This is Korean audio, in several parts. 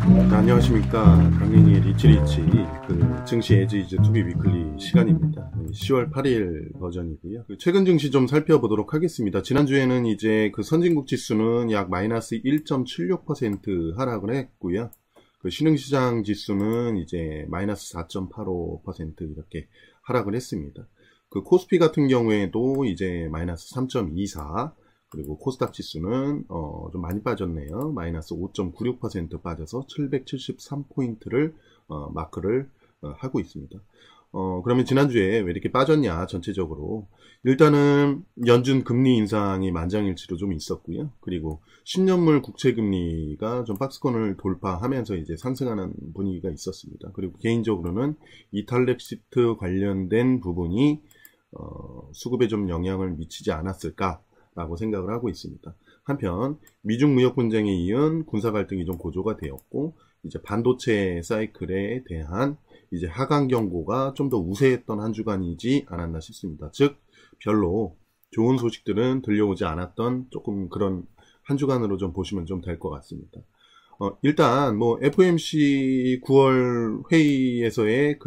안녕하십니까. 강민희의 리치리치 증시 에즈 이즈 투비 위클리 시간입니다. 10월 8일 버전이고요. 최근 증시 좀 살펴보도록 하겠습니다. 지난주에는 이제 선진국 지수는 약 마이너스 1.76% 하락을 했고요. 신흥시장 지수는 이제 마이너스 4.85% 이렇게 하락을 했습니다. 코스피 같은 경우에도 이제 마이너스 3.24, 그리고 코스닥 지수는 좀 많이 빠졌네요. 마이너스 5.96% 빠져서 773포인트를 마크를 하고 있습니다. 그러면 지난주에 왜 이렇게 빠졌냐 전체적으로. 일단은 연준 금리 인상이 만장일치로 좀 있었고요. 그리고 10년물 국채금리가 좀 박스권을 돌파하면서 이제 상승하는 분위기가 있었습니다. 그리고 개인적으로는 이탈렉시트 관련된 부분이 수급에 좀 영향을 미치지 않았을까 라고 생각을 하고 있습니다. 한편 미중 무역 분쟁에 이은 군사 갈등이 좀 고조가 되었고, 이제 반도체 사이클에 대한 이제 하강 경고가 좀 더 우세했던 한 주간이지 않았나 싶습니다. 즉 별로 좋은 소식들은 들려오지 않았던 조금 그런 한 주간으로 좀 보시면 좀 될 것 같습니다. 일단 FOMC 9월 회의에서의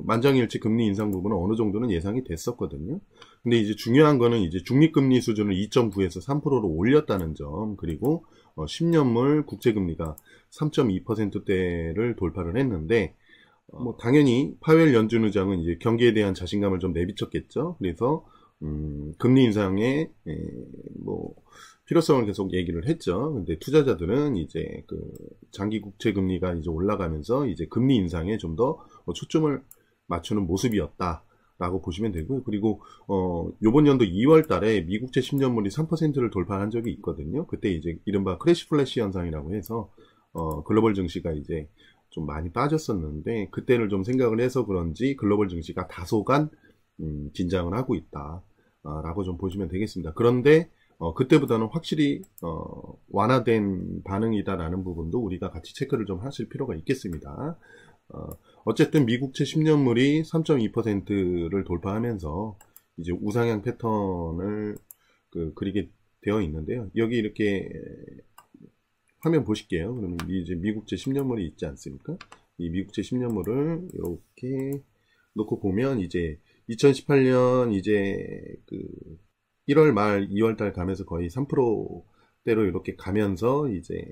만장일치 금리 인상 부분은 어느 정도는 예상이 됐었거든요. 근데 이제 중요한 거는 이제 중립금리 수준을 2.9에서 3%로 올렸다는 점, 그리고 10년물 국채금리가 3.2%대를 돌파를 했는데, 당연히 파웰 연준 의장은 이제 경기에 대한 자신감을 좀 내비쳤겠죠. 그래서 금리 인상의 필요성을 계속 얘기를 했죠. 근데 투자자들은 이제 장기 국채 금리가 이제 올라가면서 이제 금리 인상에 좀 더 초점을 맞추는 모습이었다라고 보시면 되고요. 그리고 요번 연도 2월 달에 미국채 10년물이 3%를 돌파한 적이 있거든요. 그때 이제 이른바 크래시 플래시 현상이라고 해서 글로벌 증시가 이제 좀 많이 빠졌었는데, 그때를 좀 생각을 해서 그런지 글로벌 증시가 다소간 긴장을 하고 있다라고 좀 보시면 되겠습니다. 그런데 그때보다는 확실히 완화된 반응이다라는 부분도 우리가 같이 체크를 좀 하실 필요가 있겠습니다. 어쨌든 미국채 10년물이 3.2%를 돌파하면서 이제 우상향 패턴을 그리게 되어 있는데요. 여기 이렇게 화면 보실게요. 그러면 이제 미국채 10년물이 있지 않습니까? 이 미국채 10년물을 이렇게 놓고 보면 이제 2018년 이제 1월 말 2월 달 가면서 거의 3%대로 이렇게 가면서 이제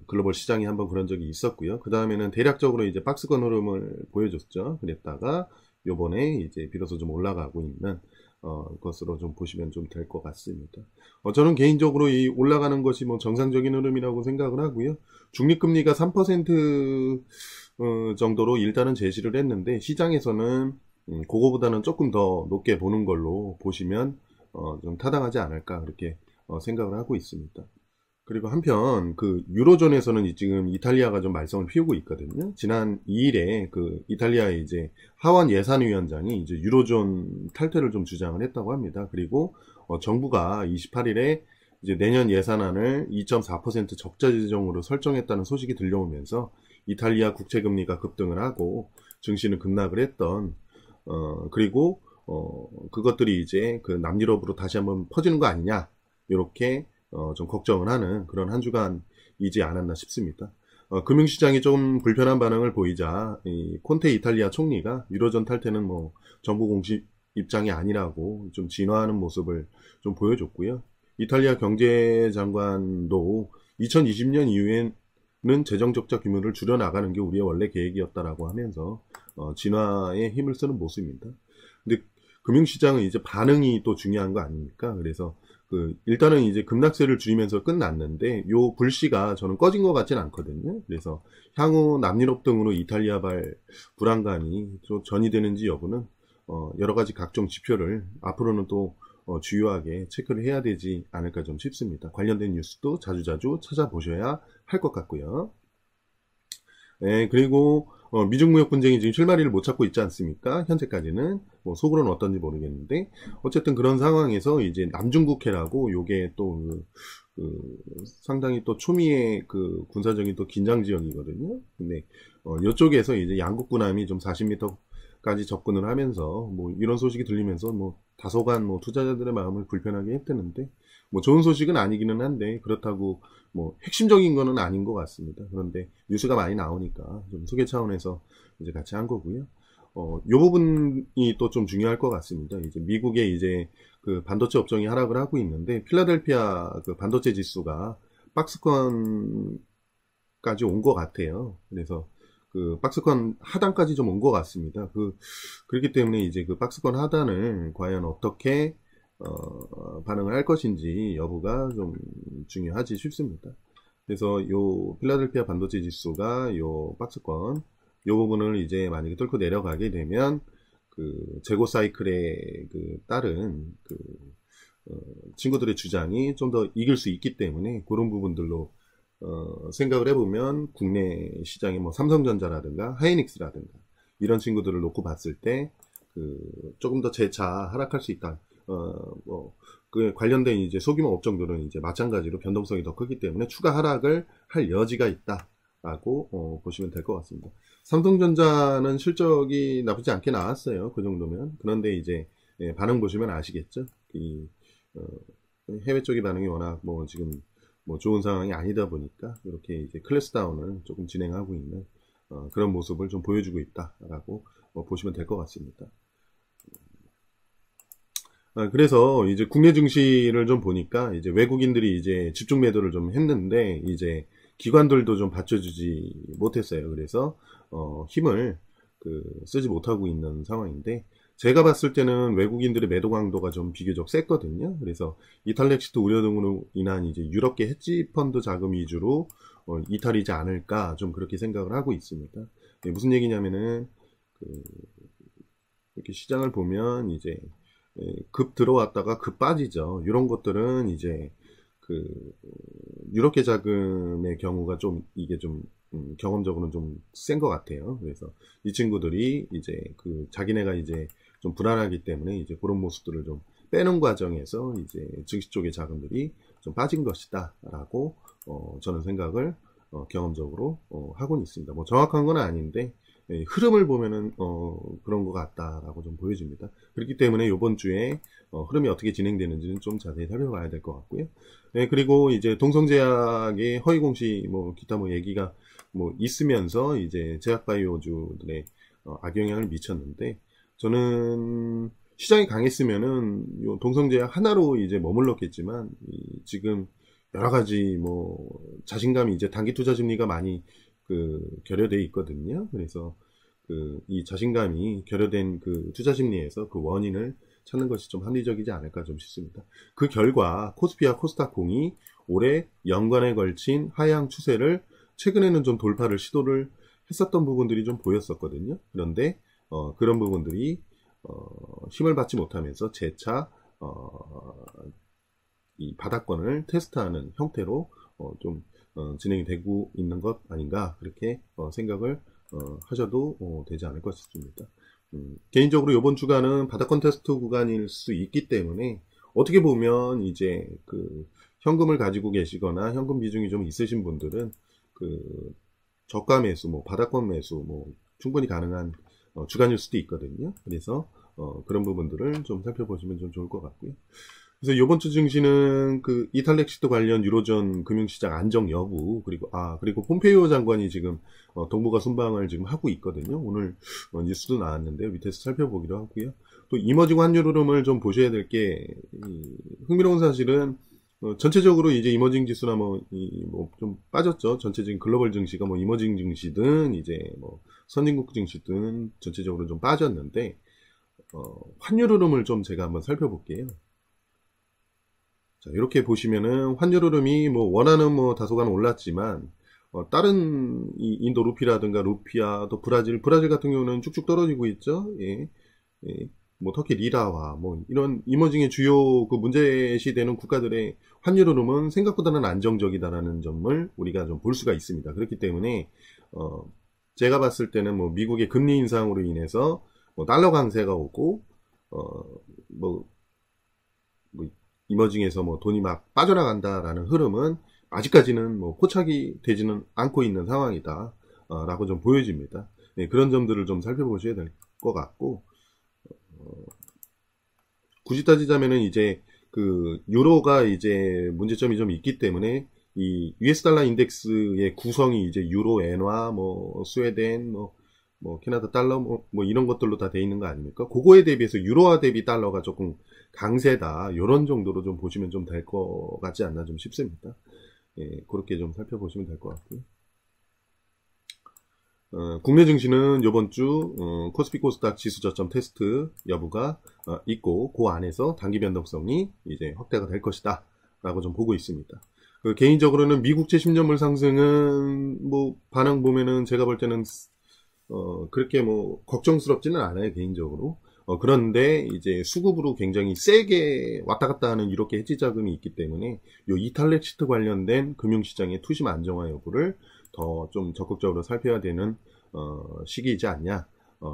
글로벌 시장이 한번 그런 적이 있었고요. 그 다음에는 대략적으로 이제 박스권 흐름을 보여줬죠. 그랬다가 요번에 이제 비로소 좀 올라가고 있는 것으로 좀 보시면 좀 될 것 같습니다. 저는 개인적으로 이 올라가는 것이 정상적인 흐름이라고 생각을 하고요. 중립금리가 3% 정도로 일단은 제시를 했는데, 시장에서는 그거보다는 조금 더 높게 보는 걸로 보시면 좀 타당하지 않을까 그렇게 생각을 하고 있습니다. 그리고 한편 유로존에서는 지금 이탈리아가 좀 말썽을 피우고 있거든요. 지난 2일에 이탈리아의 이제 하원 예산위원장이 이제 유로존 탈퇴를 좀 주장을 했다고 합니다. 그리고 정부가 28일에 이제 내년 예산안을 2.4% 적자 지정으로 설정했다는 소식이 들려오면서 이탈리아 국채금리가 급등을 하고 증시는 급락을 했던, 그리고 그것들이 이제 남유럽으로 다시 한번 퍼지는 거 아니냐, 이렇게 좀 걱정을 하는 그런 한 주간이지 않았나 싶습니다. 금융시장이 좀 불편한 반응을 보이자 이 콘테 이탈리아 총리가 유로존 탈퇴는 정부 공식 입장이 아니라고 좀 진화하는 모습을 좀 보여줬고요. 이탈리아 경제장관도 2020년 이후에는 재정적자 규모를 줄여나가는 게 우리의 원래 계획이었다라고 하면서 진화에 힘을 쓰는 모습입니다. 근데 금융시장은 이제 반응이 또 중요한 거 아닙니까? 그래서 일단은 이제 급락세를 줄이면서 끝났는데, 요 불씨가 저는 꺼진 것 같진 않거든요. 그래서 향후 남유럽 등으로 이탈리아발 불안감이 좀 전이되는지 여부는 여러 가지 각종 지표를 앞으로는 또 주요하게 체크를 해야 되지 않을까 좀 싶습니다. 관련된 뉴스도 자주자주 찾아보셔야 할 것 같고요. 네, 그리고 미중 무역 분쟁이 지금 실마리를 못 찾고 있지 않습니까? 현재까지는 속으로는 어떤지 모르겠는데, 어쨌든 그런 상황에서 이제 남중국해라고 요게 또 상당히 또 초미의 군사적인 또 긴장 지역이거든요. 근데 이쪽에서 이제 양국 군함이 좀 40m까지 접근을 하면서 이런 소식이 들리면서 다소간 투자자들의 마음을 불편하게 했다는데, 좋은 소식은 아니기는 한데, 그렇다고 뭐 핵심적인 거는 아닌 것 같습니다. 그런데 뉴스가 많이 나오니까 좀 소개 차원에서 이제 같이 한 거고요. 요 부분이 또 좀 중요할 것 같습니다. 이제 미국의 이제 그 반도체 업종이 하락을 하고 있는데 필라델피아 그 반도체 지수가 박스권까지 온 것 같아요. 그래서 그 박스권 하단까지 좀 온 것 같습니다. 그렇기 때문에 이제 그 박스권 하단을 과연 어떻게 반응을 할 것인지 여부가 좀 중요하지 싶습니다. 그래서 요 필라델피아 반도체 지수가 요 박스권 요 부분을 이제 만약에 뚫고 내려가게 되면 그 재고 사이클에 그 따른 그 친구들의 주장이 좀 더 이길 수 있기 때문에 그런 부분들로 생각을 해보면 국내 시장에 뭐 삼성전자라든가 하이닉스라든가 이런 친구들을 놓고 봤을 때 그 조금 더 재차 하락할 수 있다. 그 관련된 이제 소규모 업종들은 이제 마찬가지로 변동성이 더 크기 때문에 추가 하락을 할 여지가 있다라고 보시면 될 것 같습니다. 삼성전자는 실적이 나쁘지 않게 나왔어요. 그 정도면. 그런데 이제 반응 보시면 아시겠죠? 해외 쪽의 반응이 워낙 뭐 지금 뭐 좋은 상황이 아니다 보니까 이렇게 이제 클래스 다운을 조금 진행하고 있는 그런 모습을 좀 보여주고 있다라고 보시면 될 것 같습니다. 그래서 이제 국내 증시를 좀 보니까 이제 외국인들이 이제 집중 매도를 좀 했는데 이제 기관들도 좀 받쳐주지 못했어요. 그래서 힘을 쓰지 못하고 있는 상황인데 제가 봤을 때는 외국인들의 매도 강도가 좀 비교적 셌거든요. 그래서 이탈 엑시트 우려 등으로 인한 이제 유럽계 헤지 펀드 자금 위주로 이탈이지 않을까 좀 그렇게 생각을 하고 있습니다. 무슨 얘기냐면은 이렇게 시장을 보면 이제 급 들어왔다가 급 빠지죠. 이런 것들은 이제 그 유럽계 자금의 경우가 좀 이게 좀 경험적으로는 좀 센 것 같아요. 그래서 이 친구들이 이제 그 자기네가 이제 좀 불안하기 때문에 이제 그런 모습들을 좀 빼는 과정에서 이제 증시 쪽의 자금들이 좀 빠진 것이다라고 저는 생각을 경험적으로 하고는 있습니다. 뭐 정확한 건 아닌데 흐름을 보면은 그런 것 같다라고 좀 보여집니다. 그렇기 때문에 이번 주에 흐름이 어떻게 진행되는지는 좀 자세히 살펴봐야 될 것 같고요. 네, 그리고 이제 동성제약의 허위 공시 뭐 기타 뭐 얘기가 뭐 있으면서 이제 제약바이오주들의 악영향을 미쳤는데 저는 시장이 강했으면은 요 동성제약 하나로 이제 머물렀겠지만 지금 여러 가지 뭐 자신감이 이제 단기 투자 심리가 많이 결여되어 있거든요. 그래서 이 자신감이 결여된 그 투자 심리에서 그 원인을 찾는 것이 좀 합리적이지 않을까 좀 싶습니다. 그 결과 코스피와 코스닥공이 올해 연간에 걸친 하향 추세를 최근에는 좀 돌파를 시도를 했었던 부분들이 좀 보였었거든요. 그런데 그런 부분들이 힘을 받지 못하면서 재차 이 바닥권을 테스트하는 형태로 좀 진행이 되고 있는 것 아닌가 그렇게 생각을 하셔도 되지 않을 것 싶습니다. 개인적으로 이번 주간은 바닥권 테스트 구간일 수 있기 때문에 어떻게 보면 이제 그 현금을 가지고 계시거나 현금 비중이 좀 있으신 분들은 그 저가 매수, 뭐 바닥권 매수, 뭐 충분히 가능한 주간일 수도 있거든요. 그래서 그런 부분들을 좀 살펴보시면 좀 좋을 것 같고요. 그래서 이번 주 증시는 그 이탈 엑시트 관련 유로존 금융시장 안정 여부 그리고 폼페이오 장관이 지금 동북아 순방을 지금 하고 있거든요. 오늘 뉴스도 나왔는데 밑에서 살펴보기로 하고요. 또 이머징 환율 흐름을 좀 보셔야 될 게 흥미로운 사실은 전체적으로 이제 이머징 지수나 뭐 좀 빠졌죠. 전체적인 글로벌 증시가 뭐 이머징 증시든 이제 뭐 선진국 증시든 전체적으로 좀 빠졌는데 환율 흐름을 좀 제가 한번 살펴볼게요. 자, 이렇게 보시면은 환율 흐름이 뭐 원화는 뭐 다소간 올랐지만 다른 이 인도 루피라든가 루피아 또 브라질 같은 경우는 쭉쭉 떨어지고 있죠. 예. 뭐 터키 리라와 뭐 이런 이머징의 주요 그 문제시되는 국가들의 환율 흐름은 생각보다는 안정적이다라는 점을 우리가 좀 볼 수가 있습니다. 그렇기 때문에 제가 봤을 때는 뭐 미국의 금리 인상으로 인해서 뭐 달러 강세가 오고 뭐 이머징에서 뭐 돈이 막 빠져나간다라는 흐름은 아직까지는 뭐 포착이 되지는 않고 있는 상황이다 라고 좀 보여집니다. 네, 그런 점들을 좀 살펴보셔야 될 것 같고 굳이 따지자면은 이제 그 유로가 이제 문제점이 좀 있기 때문에 이 US 달러 인덱스의 구성이 이제 유로, 엔화, 뭐 스웨덴, 뭐 캐나다 달러 뭐 이런 것들로 다 돼 있는 거 아닙니까? 그거에 대비해서 유로화 대비 달러가 조금 강세다. 이런 정도로 좀 보시면 좀 될 것 같지 않나 좀 싶습니다. 예, 그렇게 좀 살펴보시면 될 것 같고요. 국내 증시는 이번 주 코스피 코스닥 지수 저점 테스트 여부가 있고 그 안에서 단기 변동성이 이제 확대가 될 것이다 라고 좀 보고 있습니다. 개인적으로는 미국채 10년물 상승은 뭐 반응 보면은 제가 볼 때는 그렇게 뭐 걱정스럽지는 않아요, 개인적으로. 그런데 이제 수급으로 굉장히 세게 왔다 갔다 하는 이렇게 해지 자금이 있기 때문에 요 이탈렉 시트 관련된 금융시장의 투심 안정화 여부를 더 좀 적극적으로 살펴야 되는 시기이지 않냐,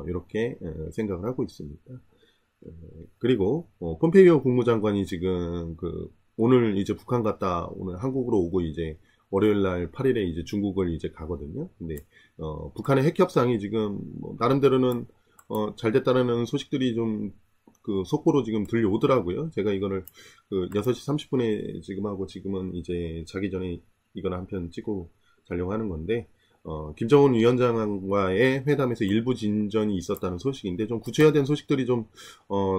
이렇게 생각을 하고 있습니다. 그리고 폼페이오 국무장관이 지금 오늘 이제 북한 갔다 오늘 한국으로 오고 이제 월요일날 8일에 이제 중국을 이제 가거든요. 근데 북한의 핵 협상이 지금 뭐 나름대로는 잘 됐다는 소식들이 좀 속보로 지금 들려오더라고요. 제가 이거를 6시 30분에 지금 하고 지금은 이제 자기 전에 이거를 한 편 찍고 자려고 하는 건데, 김정은 위원장과의 회담에서 일부 진전이 있었다는 소식인데, 좀 구체화된 소식들이 좀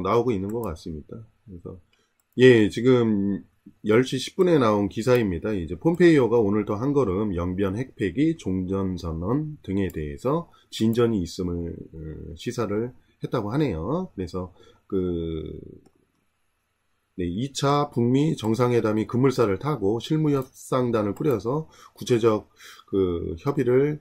나오고 있는 것 같습니다. 그래서 예, 지금 10시 10분에 나온 기사입니다. 이제 폼페이오가 오늘 더 한 걸음 영변 핵폐기, 종전선언 등에 대해서 진전이 있음을 시사를 했다고 하네요. 그래서 네, 2차 북미 정상회담이 급물살을 타고 실무협상단을 꾸려서 구체적 협의를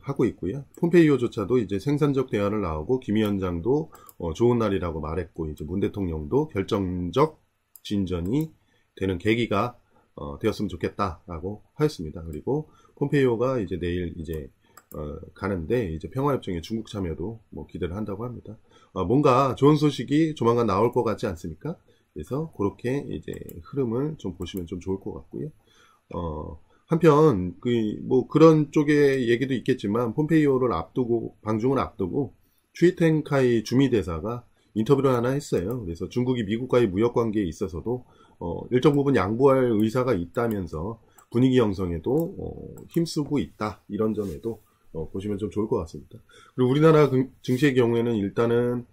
하고 있고요. 폼페이오조차도 이제 생산적 대화를 나오고 김 위원장도 좋은 날이라고 말했고, 이제 문 대통령도 결정적 진전이 되는 계기가 되었으면 좋겠다라고 하였습니다. 그리고 폼페이오가 이제 내일 이제 가는데 이제 평화협정에 중국 참여도 뭐 기대를 한다고 합니다. 뭔가 좋은 소식이 조만간 나올 것 같지 않습니까? 그래서 그렇게 이제 흐름을 좀 보시면 좀 좋을 것 같고요. 한편 뭐 그런 쪽의 얘기도 있겠지만 폼페이오를 앞두고 방중을 앞두고 추이텐카이 주미대사가 인터뷰를 하나 했어요. 그래서 중국이 미국과의 무역 관계에 있어서도 일정 부분 양보할 의사가 있다면서 분위기 형성에도 힘쓰고 있다. 이런 점에도 보시면 좀 좋을 것 같습니다. 그리고 우리나라 증시의 경우에는 일단은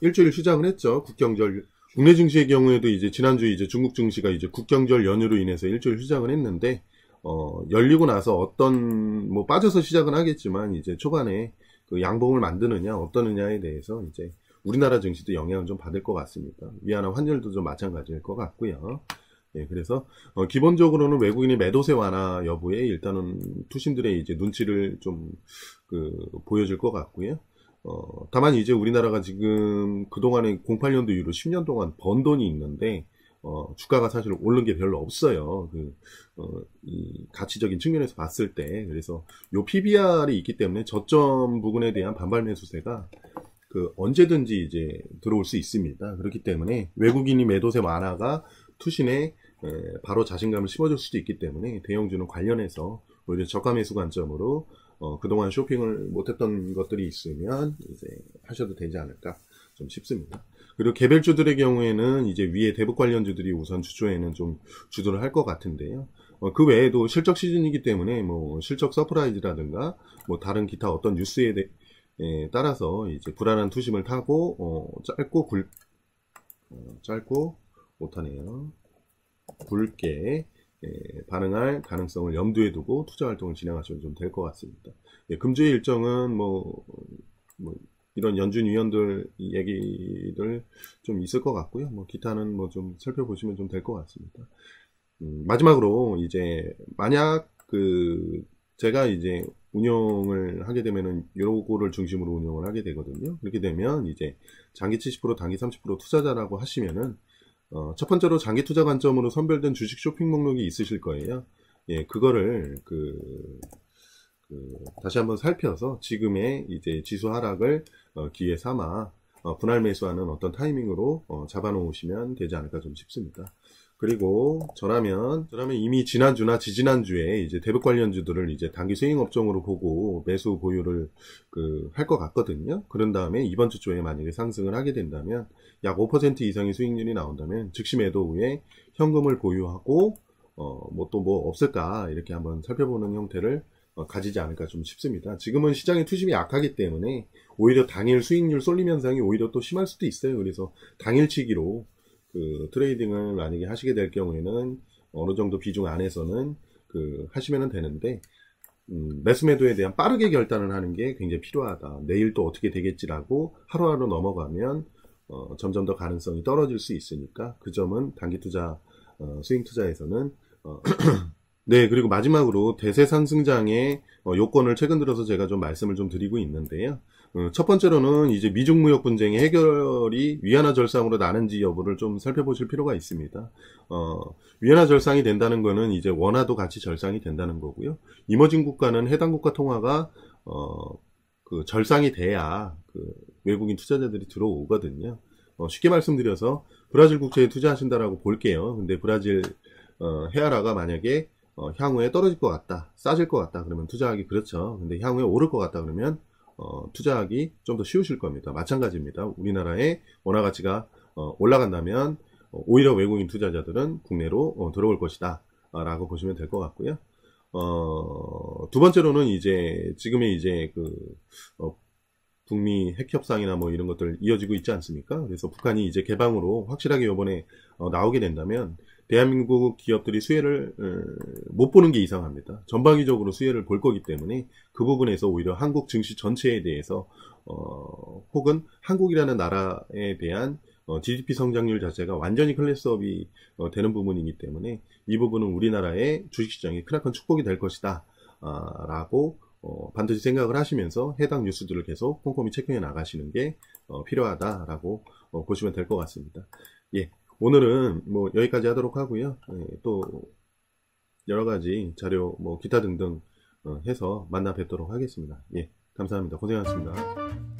일주일 휴장을 했죠. 국경절. 국내 증시의 경우에도 이제 지난주 이제 중국 증시가 이제 국경절 연휴로 인해서 일주일 휴장을 했는데, 열리고 나서 뭐 빠져서 시작은 하겠지만 이제 초반에 양봉을 만드느냐 어떠느냐에 대해서 이제 우리나라 증시도 영향을 좀 받을 것 같습니다. 위안화 환율도 좀 마찬가지일 것 같고요. 예, 그래서 기본적으로는 외국인의 매도세 완화 여부에 일단은 투신들의 이제 눈치를 좀 보여줄 것 같고요. 다만 이제 우리나라가 지금 그동안에 08년도 이후로 10년 동안 번 돈이 있는데, 주가가 사실 오른 게 별로 없어요. 이 가치적인 측면에서 봤을 때. 그래서 요 PBR이 있기 때문에 저점 부분에 대한 반발 매수세가 언제든지 이제 들어올 수 있습니다. 그렇기 때문에 외국인이 매도세 완화가 투신에 바로 자신감을 심어줄 수도 있기 때문에 대형주는 관련해서 오히려 저가 매수 관점으로 그동안 쇼핑을 못했던 것들이 있으면 이제 하셔도 되지 않을까 좀 싶습니다. 그리고 개별주들의 경우에는 이제 위에 대북 관련주들이 우선 주초에는 좀 주도를 할 것 같은데요. 그 외에도 실적 시즌이기 때문에 뭐 실적 서프라이즈라든가 뭐 다른 기타 어떤 뉴스에 따라서 이제 불안한 투심을 타고 짧고 못하네요. 굵게 반응할 가능성을 염두에 두고 투자 활동을 진행하시면 좀 될 것 같습니다. 금주의 일정은 뭐 이런 연준 위원들 얘기들 좀 있을 것 같고요. 뭐 기타는 뭐 좀 살펴보시면 좀 될 것 같습니다. 마지막으로 이제 만약 제가 이제 운용을 하게 되면은 요거를 중심으로 운용을 하게 되거든요. 그렇게 되면 이제 장기 70% 단기 30% 투자자라고 하시면은 첫 번째로 장기 투자 관점으로 선별된 주식 쇼핑 목록이 있으실 거예요. 예, 그거를 다시 한번 살펴서 지금의 이제 지수 하락을 기회 삼아 분할 매수하는 어떤 타이밍으로 잡아놓으시면 되지 않을까 좀 싶습니다. 그리고 저라면 이미 지난주나 지지난주에 이제 대북 관련주들을 이제 단기 스윙 업종으로 보고 매수 보유를 할 것 같거든요. 그런 다음에 이번 주 초에 만약에 상승을 하게 된다면 약 5% 이상의 수익률이 나온다면 즉시 매도 후에 현금을 보유하고 뭐 또 뭐 없을까 이렇게 한번 살펴보는 형태를 가지지 않을까 좀 싶습니다. 지금은 시장의 투심이 약하기 때문에 오히려 당일 수익률 쏠림 현상이 오히려 또 심할 수도 있어요. 그래서 당일치기로 그 트레이딩을 만약에 하시게 될 경우에는 어느 정도 비중 안에서는 하시면 되는데, 매수 매도에 대한 빠르게 결단을 하는 게 굉장히 필요하다. 내일 또 어떻게 되겠지라고 하루하루 넘어가면 점점 더 가능성이 떨어질 수 있으니까 그 점은 단기 투자, 스윙 투자에서는 네, 그리고 마지막으로 대세 상승장의 요건을 최근 들어서 제가 좀 말씀을 좀 드리고 있는데요. 첫 번째로는 이제 미중 무역 분쟁의 해결이 위안화 절상으로 나는지 여부를 좀 살펴보실 필요가 있습니다. 위안화 절상이 된다는 거는 이제 원화도 같이 절상이 된다는 거고요. 이머징 국가는 해당 국가 통화가 절상이 돼야 외국인 투자자들이 들어오거든요. 쉽게 말씀드려서 브라질 국채에 투자하신다라고 볼게요. 근데 브라질 헤아라가 만약에 향후에 떨어질 것 같다, 싸질 것 같다 그러면 투자하기 그렇죠. 근데 향후에 오를 것 같다 그러면 투자하기 좀 더 쉬우실 겁니다. 마찬가지입니다. 우리나라의 원화 가치가 올라간다면 오히려 외국인 투자자들은 국내로 들어올 것이다 라고 보시면 될 것 같고요. 두 번째로는 이제 지금의 이제 북미 핵 협상이나 뭐 이런 것들 이어지고 있지 않습니까? 그래서 북한이 이제 개방으로 확실하게 이번에 나오게 된다면 대한민국 기업들이 수혜를 못 보는 게 이상합니다. 전방위적으로 수혜를 볼 거기 때문에 그 부분에서 오히려 한국 증시 전체에 대해서 혹은 한국이라는 나라에 대한 GDP 성장률 자체가 완전히 클래스업이 되는 부분이기 때문에 이 부분은 우리나라의 주식시장이 크나큰 축복이 될 것이다 라고 반드시 생각을 하시면서 해당 뉴스들을 계속 꼼꼼히 체크해 나가시는 게 필요하다라고 보시면 될 것 같습니다. 예, 오늘은 뭐 여기까지 하도록 하고요. 예, 또 여러 가지 자료 뭐 기타 등등 해서 만나 뵙도록 하겠습니다. 예, 감사합니다. 고생하셨습니다.